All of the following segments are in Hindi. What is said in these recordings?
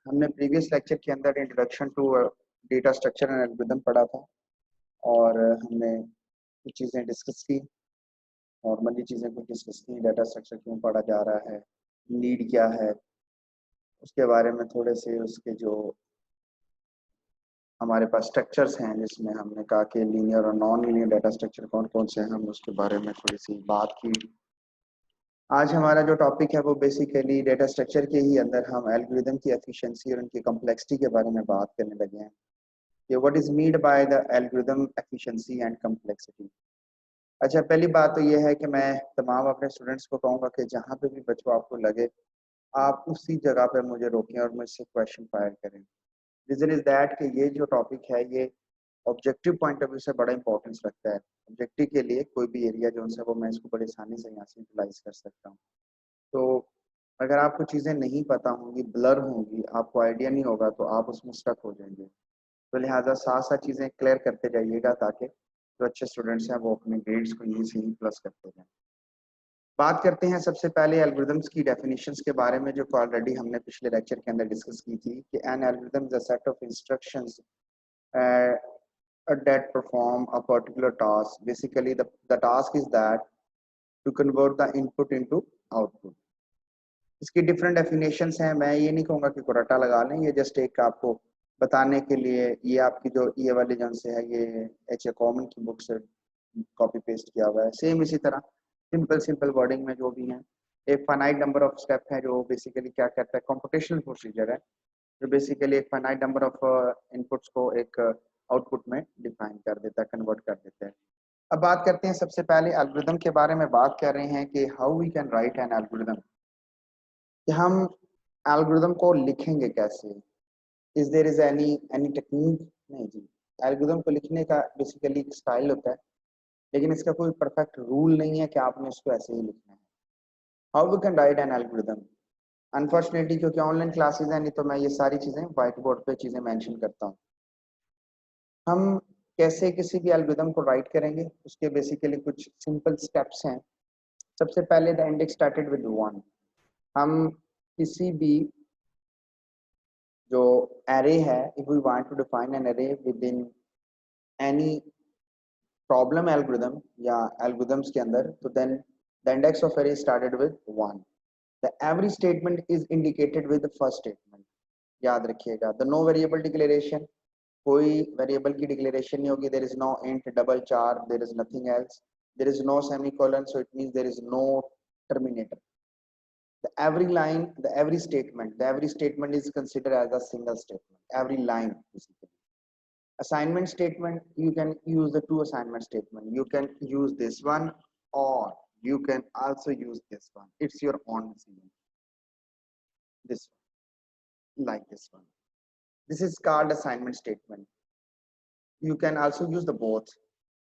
हमने प्रीवियस लेक्चर के अंदर introduction to data structure and algorithm पढ़ा था और हमने कुछ चीज़ें डिस्कस की, नॉर्मली चीज़ें कुछ डिस्कस की, डाटा स्ट्रक्चर क्यों पढ़ा जा रहा है, नीड क्या है, उसके बारे में थोड़े से उसके जो हमारे पास स्ट्रक्चर्स हैं जिसमें हमने कहा कि लीनियर और नॉन लीनियर डाटा स्ट्रक्चर कौन कौन से हैं, हम उसके बारे में थोड़ी सी बात की। आज हमारा जो टॉपिक है वो बेसिकली डाटा स्ट्रक्चर के ही अंदर हम एल्गोरिथम की एफिशिएंसी और उनकी कॉम्प्लेक्सिटी के बारे में बात करने लगे हैं कि what is mean by the algorithm efficiency and complexity. अच्छा, पहली बात तो ये है कि मैं तमाम अपने स्टूडेंट्स को कहूँगा कि जहाँ पे भी बच्चों आपको लगे आप उसी जगह पे मुझे रोकें और मुझसे क्वेश्चन फायर करें। रीजन इज दैट कि ये जो टॉपिक है ये ऑब्जेक्टिव पॉइंट ऑफ व्यू से बड़ा इंपॉर्टेंस रखता है। ऑब्जेक्टिव के लिए कोई भी एरिया जो उनसे वो मैं इसको बड़ी आसानी से यहाँ से यूटिलाइज कर सकता हूँ। तो अगर आपको चीज़ें नहीं पता होंगी, ब्लर होंगी, आपको आइडिया नहीं होगा तो आप उसमें स्टक हो जाएंगे। तो लिहाजा साथ साथ चीज़ें क्लियर करते जाइएगा ताकि जो अच्छे स्टूडेंट्स हैं वो अपने ग्रेड्स को यहीं से ही प्लस करते जाएं। बात करते हैं सबसे पहले एल्गोरिथम्स की डेफिनेशंस के बारे में, जो ऑलरेडी हमने पिछले लेक्चर के अंदर डिस्कस की थी कि an algorithm is a set of instructions that perform a particular task. Basically the task is that to convert the input into output. इसकी डिफरेंट डेफिनेशंस हैं, मैं ये नहीं कहूँगा कि कोरटा लगा लें, ये जस्ट एक आपको बताने के लिए। ये आपकी जो ये वाले जन से है ये एच ए कॉमन की बुक से कॉपी पेस्ट किया हुआ है। सेम इसी तरह सिंपल वर्डिंग में जो भी है, एक फाइनाइट नंबर ऑफ स्टेप है जो बेसिकली क्या करता है, कंप्यूटेशनल प्रोसीजर है जो बेसिकली एक फाइनाइट नंबर ऑफ इनपुट्स को एक आउटपुट में डिफाइन कर देता है, कन्वर्ट कर देता है। अब बात करते हैं सबसे पहले एल्गोरिथम के बारे में बात कर रहे हैं कि how we can write an algorithm, कि हम एल्गोरिथम को लिखेंगे कैसे। Is there is any technique? नहीं जी, एल्गोरिथम को लिखने का बेसिकली एक स्टाइल होता है, लेकिन इसका कोई परफेक्ट रूल नहीं है कि आपने इसको ऐसे ही लिखना है। How we can write an algorithm, unfortunately क्योंकि ऑनलाइन क्लासेस हैं नहीं तो मैं ये सारी चीज़ें व्हाइट बोर्ड पे चीज़ें मेंशन करता हूँ। हम कैसे किसी भी एल्गोरिथम को राइट करेंगे, उसके बेसिकली कुछ सिंपल स्टेप्स हैं। सबसे पहले द इंडेक्स स्टार्टेड विद 1। हम किसी भी जो एरे है, if we want to define an array within any problem algorithm या एल्गोरिथम्स के अंदर, तो then the index of array started with 1। The every statement is indicated with the first statement. याद रखिएगा, द नो वेरिएबल डिक्लेरेशन, कोई वेरिएबल की डिक्लेरेशन नहीं होगी। There is no int double char, there is nothing else, there is no semicolon, so it means there is no terminator. The every line, the every statement is considered as a single statement. Every line basically. Assignment statement, you can use the two assignment statement. You can use this one or you can also use this one. It's your own decision. This one, like this one. This is called assignment statement. You can also use the both.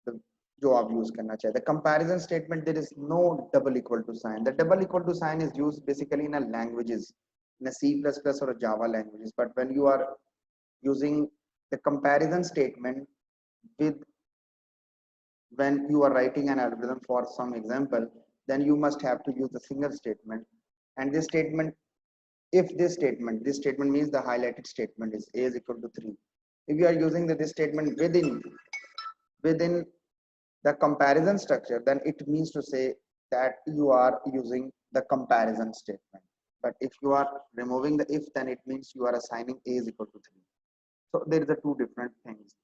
The जो आप यूज करना चाहते हैं। Comparison statement, there is no double equal to sign. The double equal to sign is used basically in languages, in C++ or Java languages, but when you are using the comparison statement with when you are writing an algorithm for some example, then you must have to use the single statement. And this statement, if this statement means the highlighted statement is a is equal to 3. If you are using this statement within the comparison structure, then it means to say that you are using the comparison statement. But if you are removing the if, then it means you are assigning a is equal to 3. So there is a two different things.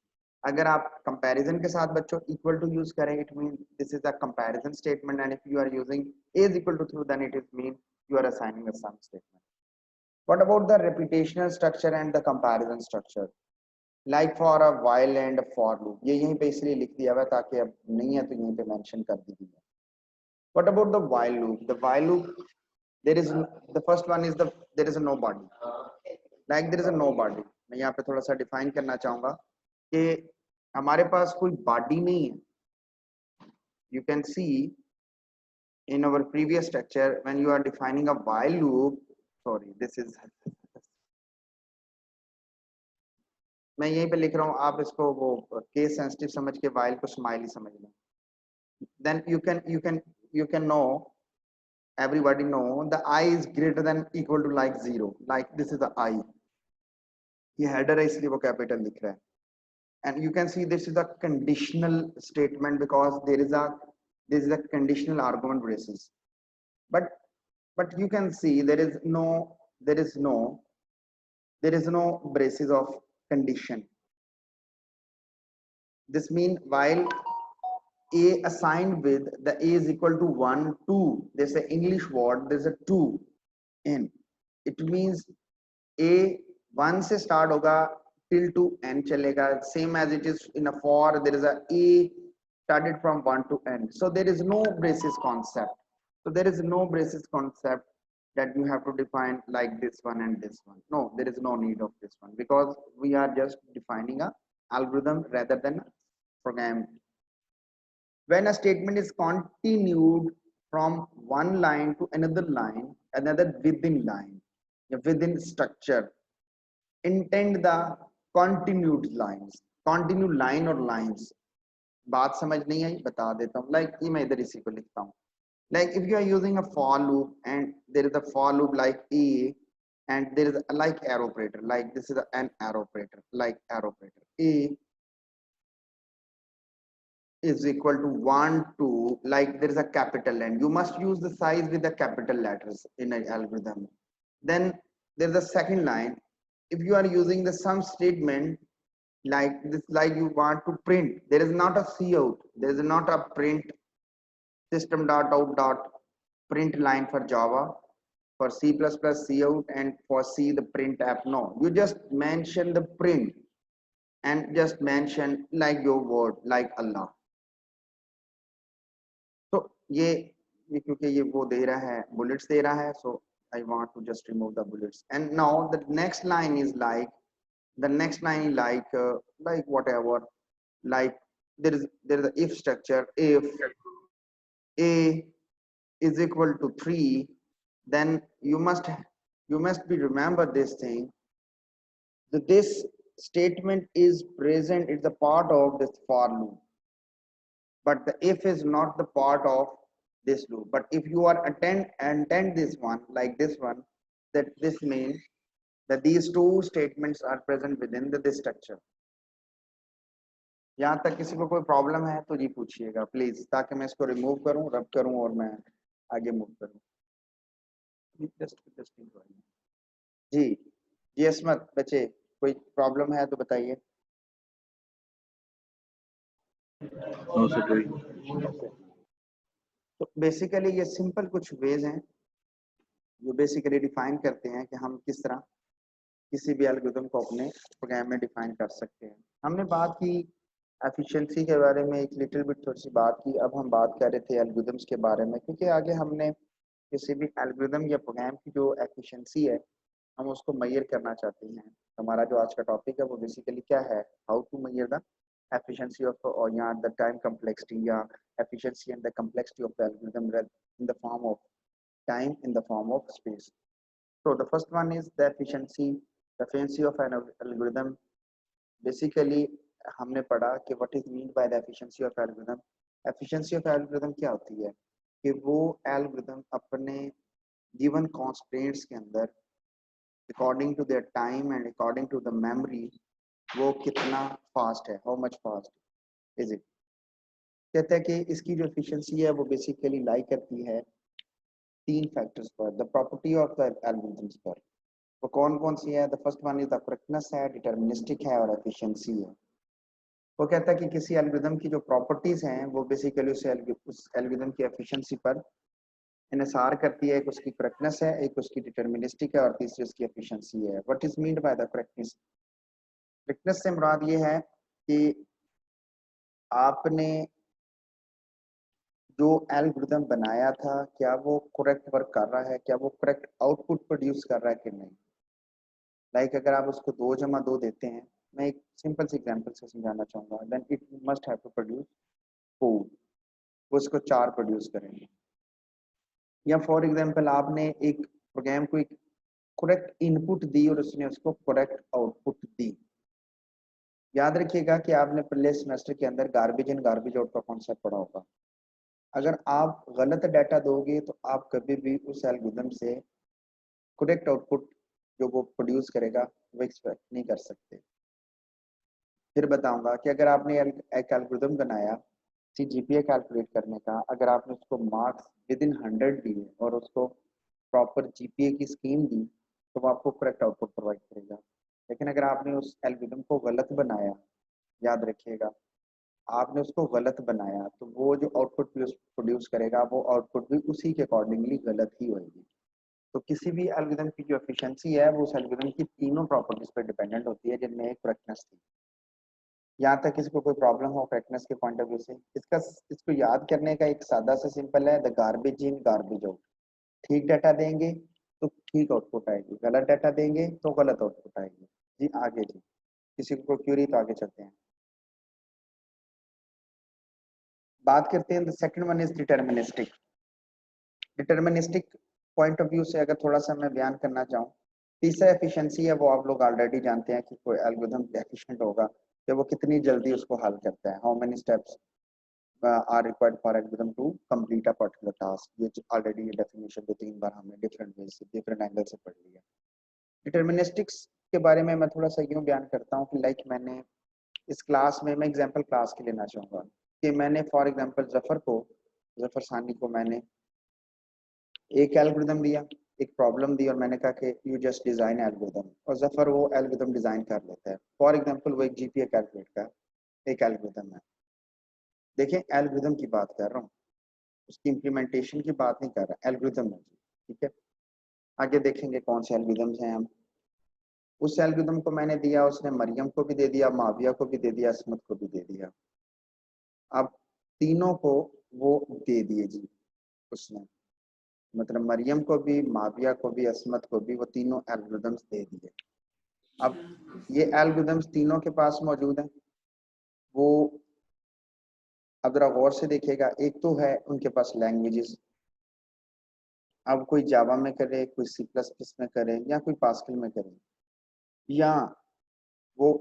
अगर आप comparison के साथ बच्चों equal to use करें, it means this is a comparison statement, and if you are using a is equal to 3, then it is mean you are assigning a sum statement. What about the reputational structure and the comparison structure? Like for a while and for loop, ये यहीं पे इसलिए लिख दिया हुआ है ताकि अब नहीं है तो यहीं पे मेंशन कर दी गई है। What about the while loop? The while loop, there is the first one is the there is a no body, like there is a no body. मैं यहाँ पे थोड़ा सा डिफाइन करना चाहूंगा कि हमारे पास कोई बॉडी नहीं है। You can see in our previous structure when you are defining a while loop, sorry this is मैं यहीं पे लिख रहा हूँ, आप इसको वो केस सेंसिटिव समझ के वाइल को स्माइली समझ लें। then you can know, everybody know the I is greater than equal to like 0, like this is the I, ये हेडर है इसलिए वो कैपिटल लिख रहा है. And you can see this is a conditional statement because there is a conditional argument braces. But you can see there is no braces of condition. This means while a assigned with the a is equal to 1 2, there's an English word, there's a 2 in it, means a 1 से start होगा till to n चलेगा, same as it is in a for, there is a started from 1 to n, so there is no braces concept. So there is no braces concept that you have to define like this one and this one. No, there is no need of this one because we are just defining a algorithm rather than a program. When a statement is continued from one line to another within line, within structure, intend the continued lines, continued line or lines. बात समझ नहीं आई, बता देता हूँ. Like ये मैं इधर इसी को लिखता हूँ. Like if you are using a for loop and there is a for loop like a, and there is a like arrow operator, like this is an arrow operator, like arrow operator. A is equal to 1 2, like there is a capital N, you must use the size with the capital letters in an algorithm. Then there's a second line. If you are using the sum statement like this, like you want to print, there is not a cout, there is not a print system dot out dot print line for Java, for C++ cout, and for C the print app. No, you just mention the print and just mention like your word, like Allah. तो ये क्योंकि ये वो दे रहा है, bullets दे रहा है, so I want to just remove the bullets. And now the next line is like whatever, like there is the if structure. If a is equal to 3, then you must be remember this thing, that this statement is present, it's a part of this for loop, but the if is not the part of this loop. But if you are attend this one like this one, that this means that these two statements are present within this structure. यहाँ तक किसी को कोई प्रॉब्लम है तो जी पूछिएगा प्लीज, ताकि मैं इसको रिमूव करूं, रब करूं और मैं आगे मूव करूं. जी जी अस्मत बच्चे, कोई प्रॉब्लम है तो बताइए. तो बेसिकली ये सिंपल कुछ वेज हैं जो बेसिकली डिफाइन करते हैं कि हम किस तरह किसी भी एल्गोरिथम को अपने प्रोग्राम में डिफाइन कर सकते हैं. हमने बात की एफिशिएंसी के बारे में, एक लिटिल बिट थोड़ी सी बात की. अब हम बात कर रहे थे एल्गोरिथम्स के बारे में, क्योंकि आगे हमने किसी भी एल्गोरिथम या प्रोग्राम की जो एफिशिएंसी है हम उसको मेजर करना चाहते हैं. हमारा जो आज का टॉपिक है वो बेसिकली क्या है, how to measure the efficiency of or yeah, the time complexity, yeah, efficiency and the complexity of the algorithm in the form of time, in the form of space. So the first one is the efficiency of an algorithm. Basically हमने पढ़ा कि what is meant by the efficiency of algorithm. Efficiency of algorithm क्या होती है कि वो algorithm अपने given constraints के अंदर according to their time and according to the memory वो कितना फास्ट है, how much fast is it. कहते हैं कि इसकी जो एफिशिएंसी है वो बेसिकली लाई करती है 3 फैक्टर्स पर, the property of the algorithms पर. वो कौन कौन सी है? The first one is the correctness है, डिटरमिनिस्टिक है और एफिशिएंसी है. वो कहता है कि किसी एल्गोरिथम की जो प्रॉपर्टीज हैं वो बेसिकली उस एल्गोरिथम की एफिशिएंसी पर इन्हिसार करती है. एक उसकी करेक्टनेस है, एक उसकी डिटरमिनिस्टिक है और तीसरी उसकी एफिशिएंसी है. What is meant by the correctness? Correctness से मुराद ये है कि आपने जो एल्गोरिथम बनाया था क्या वो करेक्ट वर्क कर रहा है, क्या वो करेक्ट आउटपुट प्रोड्यूस कर रहा है कि नहीं. लाइक अगर आप उसको 2 जमा 2 देते हैं, मैं एक सिंपल सी एग्जांपल से समझाना चाहूँगा, then it must have to produce 4, वो उसको 4 प्रोड्यूस करेंगे. या फॉर एग्जांपल आपने एक प्रोग्राम को एक करेक्ट इनपुट दी और उसने उसको करेक्ट आउटपुट दी. याद रखिएगा कि आपने पहले सेमेस्टर के अंदर गार्बेज इन गार्बेज आउट का कॉन्सेप्ट पढ़ा होगा. अगर आप गलत डाटा दोगे तो आप कभी भी उस एल्गोरिथम से करेक्ट आउटपुट जो वो प्रोड्यूस करेगा वो एक्सपेक्ट नहीं कर सकते। फिर बताऊंगा कि अगर आपने एक एल्गोरिथम बनाया जीपीए कैलकुलेट करने का, अगर आपने उसको मार्क्स विद इन 100 दिए और उसको प्रॉपर जीपीए की स्कीम दी तो वो आपको करेक्ट आउटपुट प्रोवाइड करेगा। लेकिन अगर आपने उस एल्गोरिथम को गलत बनाया, याद रखिएगा, आपने उसको गलत बनाया तो वो जो आउटपुट प्रोड्यूस करेगा वो आउटपुट भी उसी के अकॉर्डिंगली गलत ही होगी। तो किसी भी एल्गोरिथम की जो एफिशिएंसी है वो उस एल्गोरिथम की तीनों प्रॉपर्टीज पर डिपेंडेंट होती है, जिनमें एक करेक्टनेस थी। यहाँ तक किसी को कोई प्रॉब्लम हो करेक्टनेस के पॉइंट ऑफ व्यू से? इसको याद करने का एक सादा सा सिंपल है, the garbage in garbage out. ठीक डाटा देंगे तो ठीक आउटपुट आएगी, गलत डाटा देंगे तो गलत आउटपुट आएगी। जी आगे जी, किसी को क्यूरी तो आगे चलते हैं। बात करते हैं, the second one is deterministic. Deterministic point of view से अगर थोड़ा सा मैं बयान करना चाहूँ, तीसरा एफिशिएंसी है वो आप लोग ऑलरेडी जानते हैं कि कोई एल्गोरिथम एफिशिएंट होगा कि वो कितनी जल्दी उसको हल करता है, how many steps are required for algorithm to complete a particular task. ये ऑलरेडी ये डेफिनेशन 2-3 बार हमने डिफरेंट वे से डिफरेंट एंगल से पढ़ लिया। डिटर्मिनिस्टिक्स के बारे में मैं थोड़ा सा यूं बयान करता हूँ कि लाइक मैंने इस क्लास में, मैं एग्जांपल क्लास के लेना चाहूँगा कि मैंने फॉर एग्जांपल जफर सानी को मैंने एक एल्गोरिथम दिया, एक प्रॉब्लम दी और मैंने कहा कि यू जस्ट डिजाइन एल्गोरिथम, और जफर वो एल्गोरिथम डिजाइन कर लेता है। फॉर एग्जांपल वो एक जीपीए कैलकुलेट का एक एल्गोरिथम है। देखें एल्गोरिथम की बात कर रहा हूँ, उसकी इम्प्लीमेंटेशन की बात नहीं कर रहा, एल्गोरिथम है जी, ठीक है। आगे देखेंगे कौन से एल्गोरिथम्स हैं हम। उस एल्गोरिथम को मैंने दिया, उसने मरियम को भी दे दिया, माविया को भी दे दिया, असमत को भी दे दिया। अब तीनों को वो दे दिए जी उसने, मतलब मरियम को भी, माविया को भी, असमत को भी, वो तीनों एल्गोरिथम्स दे दिए। अब ये एल्गोरिथम्स तीनों के पास मौजूद हैं। वो अब जरा गौर से देखिएगा, एक तो है उनके पास लैंग्वेजेस, अब कोई जावा में करे, कोई सी प्लस प्लस में करे, या कोई पास्कल में करे, या वो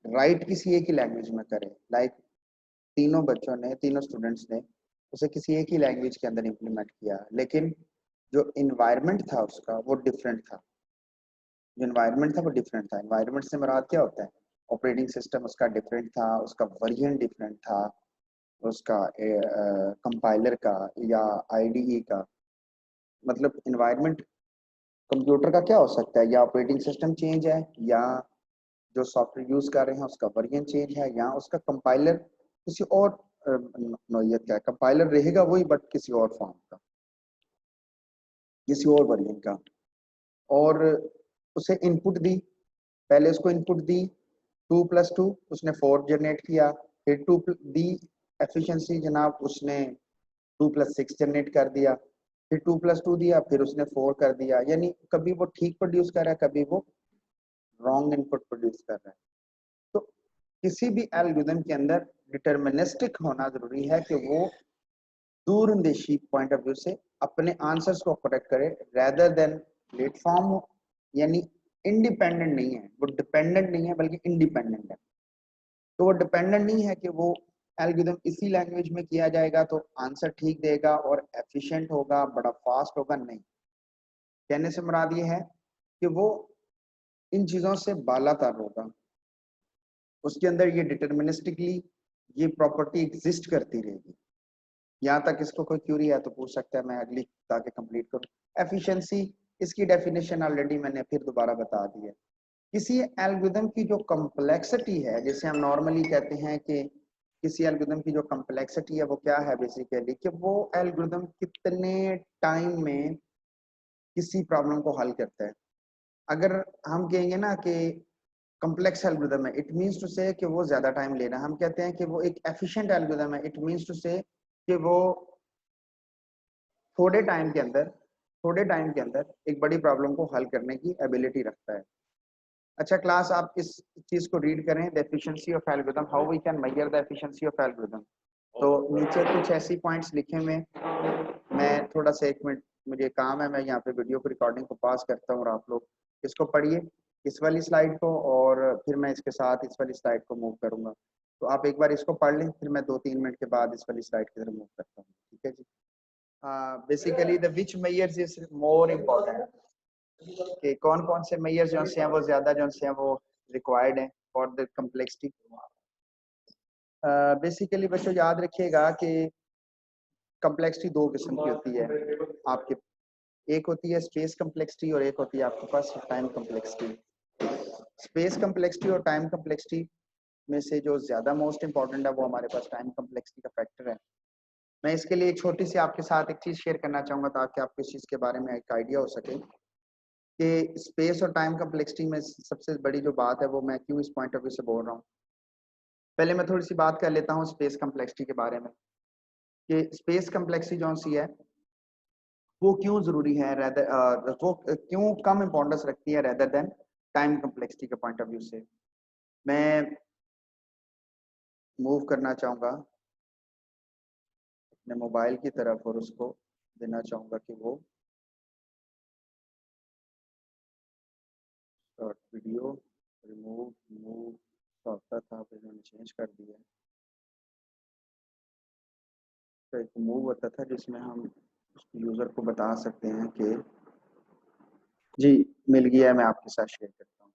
राइट किसी एक ही लैंग्वेज में करे। लाइक तीनों बच्चों ने, तीनों स्टूडेंट्स ने उसे किसी एक ही लैंग्वेज के अंदर इम्प्लीमेंट किया, लेकिन जो इन्वायरमेंट था उसका वो डिफरेंट था। जो इन्वायरमेंट था वो डिफरेंट था। इन्वायरमेंट से मुराद क्या होता है? ऑपरेटिंग सिस्टम उसका डिफरेंट था, उसका वर्जन डिफरेंट था, उसका कंपाइलर का या आईडीई का। मतलब इन्वायरमेंट कंप्यूटर का क्या हो सकता है? या ऑपरेटिंग सिस्टम चेंज है, या जो सॉफ्टवेयर यूज कर रहे हैं उसका वर्जन चेंज है, या उसका कंपाइलर किसी और नौयत का है। कंपाइलर रहेगा वही बट किसी और फॉर्म का, किसी और वर्जन का। और उसे इनपुट दी, पहले उसको इनपुट दी 2+2, उसने 4 जनरेट किया। फिर 2 दी एफिशिएंसी जनाब, उसने 2+6 जनरेट कर दिया। फिर 2+2 दिया, फिर उसने 4 कर दिया। यानी कभी वो ठीक प्रोड्यूस कर रहा है, कभी वो रॉन्ग इनपुट प्रोड्यूस कर रहा है। तो किसी भी एल्गोरिथम के अंदर डिटर्मिनिस्टिक होना जरूरी है कि वो दूरंदेशी पॉइंट ऑफ व्यू से अपने आंसर्स को करेक्ट करे, रेदर देन प्लेटफॉर्म। यानी इंडिपेंडेंट नहीं है वो, डिपेंडेंट नहीं है बल्कि इंडिपेंडेंट है। तो वो डिपेंडेंट नहीं है कि वो एल्गोरिथम इसी लैंग्वेज में किया जाएगा तो आंसर ठीक देगा और एफिशिएंट होगा, बड़ा फास्ट होगा, नहीं। कहने से मुराद ये है कि वो इन चीजों से बालातर होगा, उसके अंदर ये डिटर्मिनिस्टिकली ये प्रॉपर्टी एग्जिस्ट करती रहेगी। यहाँ तक इसको कोई क्यूरी है तो पूछ सकता है, मैं अगली ताकि कंप्लीट करूँ। एफिशिएंसी, इसकी डेफिनेशन ऑलरेडी मैंने फिर दोबारा बता दी है। किसी एल्गोरिथम की जो कम्प्लेक्सिटी है, जैसे हम नॉर्मली कहते हैं कि किसी एल्गोरिथम की जो कम्प्लेक्सिटी है वो क्या है, बेसिकली कि वो एल्गोरिथम कितने टाइम में किसी प्रॉब्लम को हल करता है। अगर हम कहेंगे ना कि कॉम्प्लेक्स एल्गोरिथम है, इट मींस टू से कि वो ज्यादा टाइम लेना। हम कहते हैं कि वो एक एफिशिएंट एल्गोरिथम है, इट मींस टू से कि वो थोड़े टाइम के अंदर थोड़े टाइम के अंदर एक बड़ी प्रॉब्लम को हल करने की एबिलिटी रखता है। अच्छा क्लास, आप इस चीज को रीड करें, the efficiency of algorithm, how we can measure the efficiency of algorithm. तो नीचे कुछ ऐसी पॉइंट्स लिखे हुए, मैं थोड़ा सा 1 मिनट मुझे काम है, मैं यहाँ पे वीडियो को रिकॉर्डिंग को पास करता हूँ और आप लोग इसको पढ़िए, इस वाली स्लाइड को, और फिर मैं इसके साथ इस वाली स्लाइड को मूव करूंगा। तो आप एक बार इसको पढ़ लें, फिर मैं 2-3 मिनट के बाद इस वाली स्लाइड की तरफ मूव करता हूँ, ठीक है जी। Basically the which measures is more important, कि कौन कौन से मेजर्स जो से हैं वो ज्यादा जो से हैं वो रिक्वायर्ड हैं फॉर द कम्प्लेक्सिटी। बेसिकली बच्चों याद रखिएगा कि कम्प्लेक्सिटी दो किस्म की होती है आपके, एक होती है स्पेस कम्प्लेक्सिटी और एक होती है आपके पास टाइम कम्प्लेक्सिटी। स्पेस कम्प्लेक्सिटी और टाइम कम्प्लेक्सिटी में से जो ज्यादा मोस्ट इंपॉर्टेंट है वो हमारे पास टाइम कम्प्लेक्सिटी का फैक्टर है। मैं इसके लिए एक छोटी सी आपके साथ एक चीज शेयर करना चाहूंगा ताकि आपको इस चीज के बारे में एक आइडिया हो सके कि स्पेस और टाइम कम्प्लेक्सिटी में सबसे बड़ी जो बात है वो मैं क्यों इस पॉइंट ऑफ व्यू से बोल रहा हूँ। पहले मैं थोड़ी सी बात कर लेता हूँ स्पेस कम्प्लेक्सिटी के बारे में कि स्पेस कम्प्लेक्सिटी जो सी है वो क्यों जरूरी है, वो क्यों कम इंपॉर्टेंस रखती है रेदर देन टाइम कम्प्लेक्सिटी के पॉइंट ऑफ व्यू से। मैं मूव करना चाहूंगा अपने मोबाइल की तरफ और उसको देना चाहूंगा कि वो शॉर्ट वीडियो रिमूव मूव होता था, फिर मैंने चेंज कर दिया। तो एक मूव होता था जिसमें हम यूजर को बता सकते हैं कि जी मिल गया है, मैं आपके साथ शेयर करता हूँ।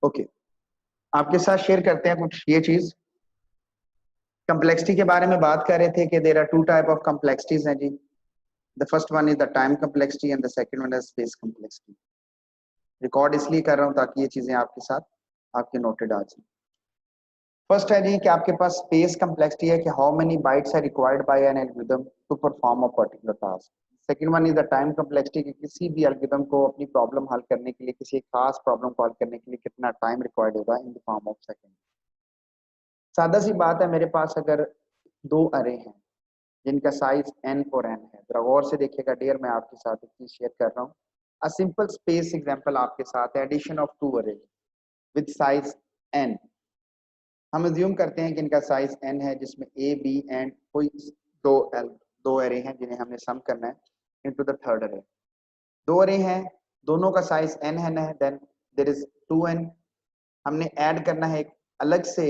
ओके, आपके साथ शेयर करते हैं कुछ ये चीज। कम्प्लेक्सिटी के बारे में बात कर रहे थे कि there are two type of complexities हैं जी। The first one is the time complexity and the second one is space complexity. Record इसलिए कर रहा हूँ ताकि ये चीजें आपके साथ आपके नोटेड आ जाए। फर्स्ट है जी कि आपके पास स्पेस कम्प्लेक्सिटी है कि how many bytes are required by an algorithm to perform a particular task. Second one is the time complexity कि किसी भी एल्गोरिथम को अपनी प्रॉब्लम हल करने के लिए, किसी एक खास प्रॉब्लम को हल करने के लिए कितना टाइम रिक्वायर्ड होगा in the form of second. सादा सी बात है, मेरे पास अगर दो अरे हैं जिनका साइज n और n है, जरा गौर से देखिएगा डियर, मैं आपके साथ एक चीज शेयर कर रहा हूँ। अ सिंपल स्पेस एग्जांपल आपके साथ है, एडिशन ऑफ टू अरे विद साइज n। हम अज्यूम करते हैं कि इनका साइज n है जिसमें a b एंड कोई दो अरे हैं जिन्हें हमने सम करना है इनटू द थर्ड अरे। दो अरे हैं, दोनों का साइज n है, देन देयर इज 2n। हमने ऐड करना है एक अलग से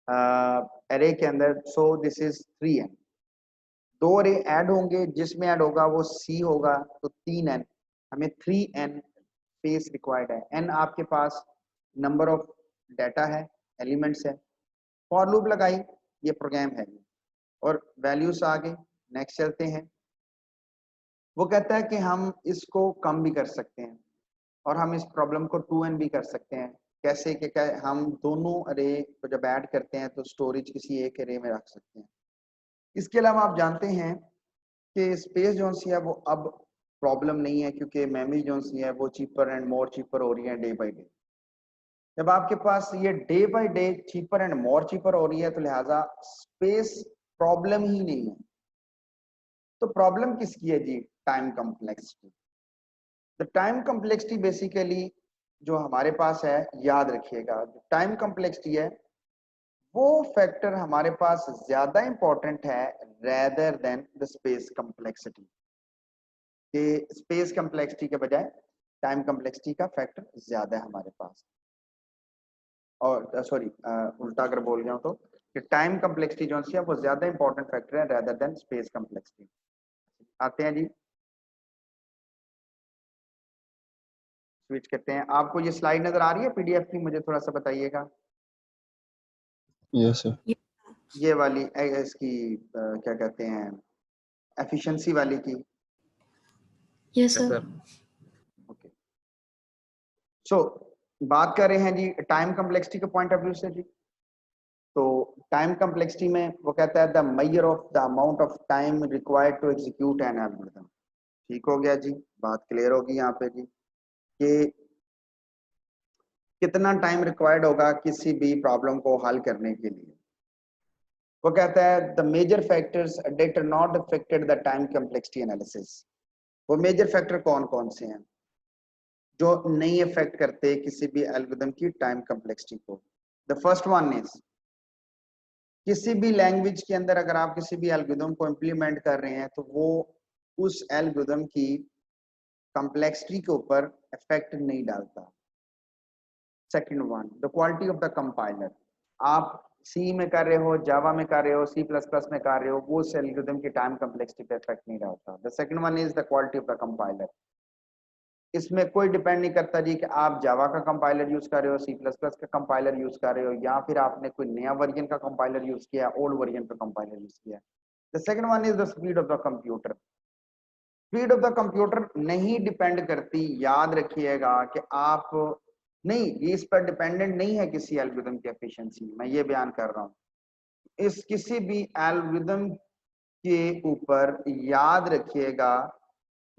अरे के अंदर, सो दिस इज 3n। दो अरे ऐड होंगे, जिसमें ऐड होगा वो c होगा, तो 3n। हमें 3n स्पेस रिक्वायर्ड है। n आपके पास नंबर ऑफ डाटा है, एलिमेंट्स है। फॉर लूप लगाई, ये प्रोग्राम है और वैल्यूज आ गई। नेक्स्ट चलते हैं। वो कहता है कि हम इसको कम भी कर सकते हैं और हम इस प्रॉब्लम को 2n भी कर सकते हैं। कैसे कि क्या हम दोनों अरे को जब ऐड करते हैं तो स्टोरेज किसी एक अरे में रख सकते हैं। इसके अलावा आप जानते हैं कि स्पेस जो सी है वो अब प्रॉब्लम नहीं है क्योंकि मेमोरी जो सी है वो चीपर एंड मोर चीपर हो रही है डे बाई डे। जब आपके पास ये day by day cheaper and more cheaper हो रही है तो लिहाजा स्पेस प्रॉब्लम ही नहीं है। तो प्रॉब्लम किसकी है जी? Time complexity. The time complexity basically जो हमारे पास है, याद रखिएगा टाइम कम्प्लेक्सिटी है वो फैक्टर हमारे पास ज्यादा इंपॉर्टेंट है rather than the space complexity. कि स्पेस कम्प्लेक्सिटी के बजाय टाइम कम्प्लेक्सिटी का फैक्टर ज्यादा है हमारे पास। और सॉरी, उल्टा अगर बोल गया हूं तो कि टाइम कम्प्लेक्सिटी जो है वो ज्यादा इंपॉर्टेंट फैक्टर है रेदर देन स्पेस कम्प्लेक्सिटी। आते हैं जी, स्विच करते हैं। आपको ये स्लाइड नजर आ रही है पीडीएफ की? मुझे थोड़ा सा बताइएगा। Yes sir. ये वाली इसकी क्या कहते हैं, एफिशिएंसी वाली की? Yes sir. ओके, सो बात कर रहे हैं जी टाइम कम्प्लेक्सिटी के पॉइंट ऑफ व्यू से जी। तो टाइम कम्प्लेक्सिटी में वो कहता है the measure of the amount of time required to execute an algorithm. ठीक हो गया जी, बात क्लियर होगी यहाँ पे जी कि कितना टाइम रिक्वायर्ड होगा किसी भी प्रॉब्लम को हल करने के लिए। वो कहता है the major factors that are not affected the time complexity analysis. वो मेजर फैक्टर कौन कौन से हैं जो नहीं अफेक्ट करते किसी भी एल्गोरिथम की टाइम कम्प्लेक्सिटी को? द फर्स्ट वन इज, किसी भी लैंग्वेज के अंदर अगर आप किसी भी एल्गोरिथम को इम्प्लीमेंट कर रहे हैं तो वो उस एल्गोरिथम की कम्प्लेक्सिटी के ऊपर इफेक्ट नहीं डालता। Second one, the quality of the compiler. आप सी में कर रहे हो, जावा में कर रहे हो, सी प्लस प्लस में कर रहे हो, वो उस एल्गोरिथम की टाइम कम्प्लेक्सिटी पे इफेक्ट नहीं डालता। The second one is the quality of the compiler. इसमें कोई डिपेंड नहीं करता जी कि आप जावा का कंपाइलर यूज कर रहे हो, सी प्लस प्लस का कंपाइलर यूज कर रहे हो, या फिर आपने कोई नया वर्जन का कंपाइलर यूज किया, ओल्ड वर्जन का कंपाइलर यूज किया। The second one is the speed of the computer. Speed of the computer नहीं डिपेंड करती, याद रखिएगा कि आप नहीं, ये इस पर डिपेंडेंट नहीं है किसी एल्गोरिथम की एफिशिएंसी। मैं ये बयान कर रहा हूँ, इस किसी भी एल्गोरिथम के ऊपर याद रखिएगा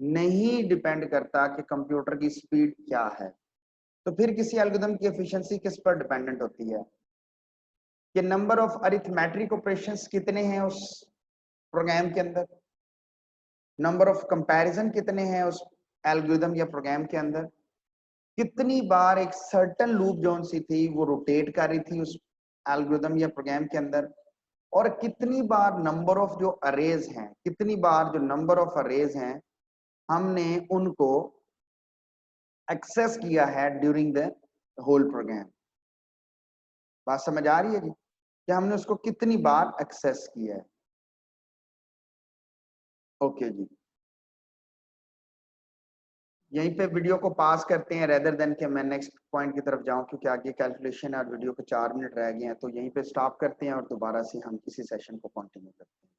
नहीं डिपेंड करता कि कंप्यूटर की स्पीड क्या है। तो फिर किसी एल्गोरिथम की एफिशिएंसी किस पर डिपेंडेंट होती है कि नंबर ऑफ अरिथमेटिक ऑपरेशंस कितने हैं उस प्रोग्राम के अंदर, नंबर ऑफ कंपैरिजन कितने हैं उस एल्गोरिथम या प्रोग्राम के अंदर, कितनी बार एक सर्टेन लूप जोन सी थी वो रोटेट कर रही थी उस एल्गोरिथम या प्रोग्राम के अंदर, और कितनी बार नंबर ऑफ जो अरेज हैं, कितनी बार जो नंबर ऑफ अरेज हैं हमने उनको एक्सेस किया है ड्यूरिंग द होल प्रोग्राम। बात समझ आ रही है जी कि हमने उसको कितनी बार एक्सेस किया है। ओके जी, यहीं पे वीडियो को पास करते हैं रेदर देन कि मैं नेक्स्ट पॉइंट की तरफ जाऊं, क्योंकि आगे कैलकुलेशन और वीडियो को 4 मिनट रह गए हैं। तो यहीं पे स्टॉप करते हैं और दोबारा से हम इसी सेशन को कंटिन्यू करते हैं।